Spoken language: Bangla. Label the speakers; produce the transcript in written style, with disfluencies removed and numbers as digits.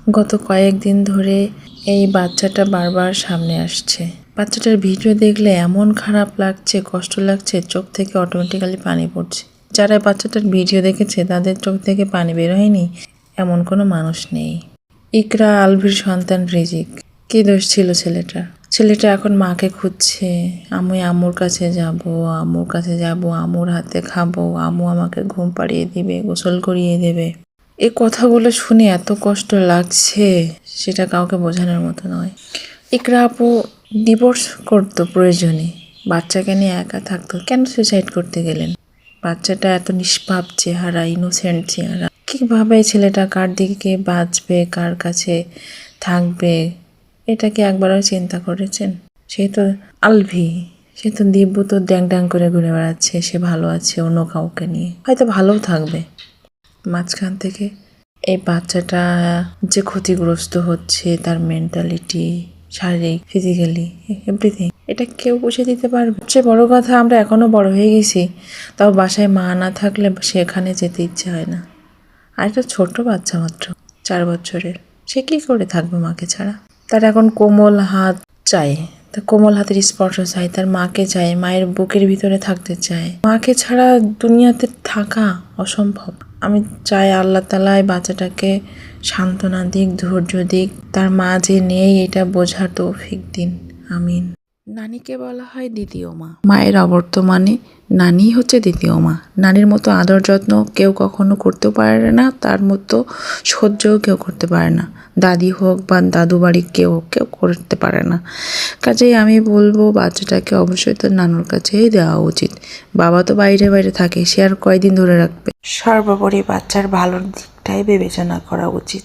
Speaker 1: গত কয়েকদিন ধরে এই বাচ্চাটা বারবার সামনে আসছে। বাচ্চাটার ভিডিও দেখলে এমন খারাপ লাগছে, কষ্ট লাগছে, চোখ থেকে অটোমেটিক্যালি পানি পড়ছে। যারা বাচ্চাটার ভিডিও দেখেছে তাদের চোখ থেকে পানি বের হয়নি এমন কোনো মানুষ নেই। ইকরা আলভির সন্তান রিজিক। কি দোষ ছিল ছেলেটা এখন মাকে খুঁজছে। আমি আম্মুর কাছে যাব, আম্মুর কাছে যাব, আম্মুর হাতে খাবো, আম্মু আমাকে ঘুম পাড়িয়ে দিবে, গোসল করিয়ে দেবে। এই কথাগুলো শুনে এত কষ্ট লাগছে, সেটা কাউকে বোঝানোর মতো নয়। ইকরা আপু ডিভোর্স করতো প্রয়োজনে, বাচ্চাকে নিয়ে একা থাকতো। কেন সুইসাইড করতে গেলেন? বাচ্চাটা এত নিষ্পাপ চেহারা, ইনোসেন্ট চেহারা, কিভাবে ছেলেটা কার দিকে বাঁচবে, কার কাছে থাকবে, এটা কি একবারও চিন্তা করেছেন? সে তো আলভি, সে তো দিব্য তো ড্যাং ড্যাং করে ঘুরে বেড়াচ্ছে, সে ভালো আছে অন্য কাউকে নিয়ে, হয়তো ভালোও থাকবে। মাঝখান থেকে এই বাচ্চাটা যে ক্ষতিগ্রস্ত হচ্ছে, তার মেন্টালিটি, শারীরিক, ফিজিক্যালি, এভরিথিং, এটা কেউ বুঝে দিতে পারবে? সবচেয়ে বড় কথা, আমরা এখনো বড় হয়ে গেছি, তাও বাসায় মা না থাকলে সেখানে যেতে ইচ্ছে হয় না। আর একটা ছোট্ট বাচ্চা মাত্র 4 বছরের, সে কি করে থাকবে মাকে ছাড়া? তার এখন কোমল হাত চাই, তার কোমল হাতের স্পর্শ চাই, তার মাকে চায়, মায়ের বুকের ভিতরে থাকতে চায়। মাকে ছাড়া দুনিয়াতে থাকা অসম্ভব। আমি চাই আল্লাহ তাআলা বাচ্চাটাকে সান্ত্বনা দিক, ধৈর্য দিক, তার মা যে নেই এটা বোঝার তৌফিক দিন। আমিন। নানিকে বলা হয় দ্বিতীয় মা। মায়ের অবর্তমানে নানি হচ্ছে দ্বিতীয় মা। নানির মতো আদর যত্ন কেউ কখনো করতেও পারে না, তার মতো সহ্যও কেউ করতে পারে না। দাদি হোক বা দাদু বাড়ির কেউ করতে পারে না। কাজেই আমি বলবো বাচ্চাটাকে অবশ্যই তার নানুর কাছেই দেওয়া উচিত। বাবা তো বাইরে বাইরে থাকে, সে আর কয়দিন ধরে রাখবে? সর্বোপরি বাচ্চার ভালোর দিকটাই বিবেচনা করা উচিত।